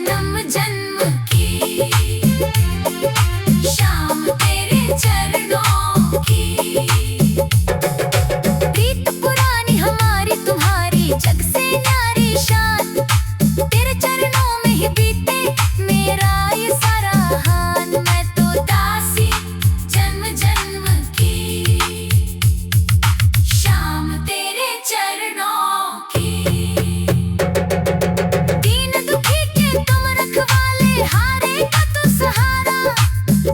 जन्म जन्म की शाम तेरे चरणों की। प्रीत पुरानी हमारी तुम्हारी जग से न्यारी शान, तेरे चरणों में ही बीते मेरा ये सारा हान। मैं तो दासी जन्म जन्म की शाम तेरे चरणों की। दीन दुखी के तुम रखवाले, हारे का तू सहारा,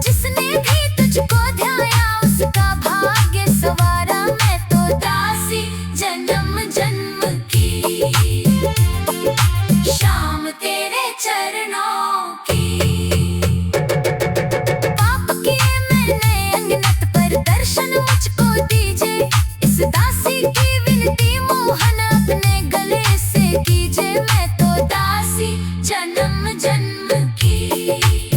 जिसने भी तुझको ध्याया उसका भाग्य सवारा। मैं तो दासी जन्म जन्म की शाम तेरे चरणों की। पाप किए मैंने अनगिनत पर दर्शन मुझको दीजिए, इस दासी की विनती मोहन अपने गले से कीजिए। मैं तो दासी जन्म जन्म की।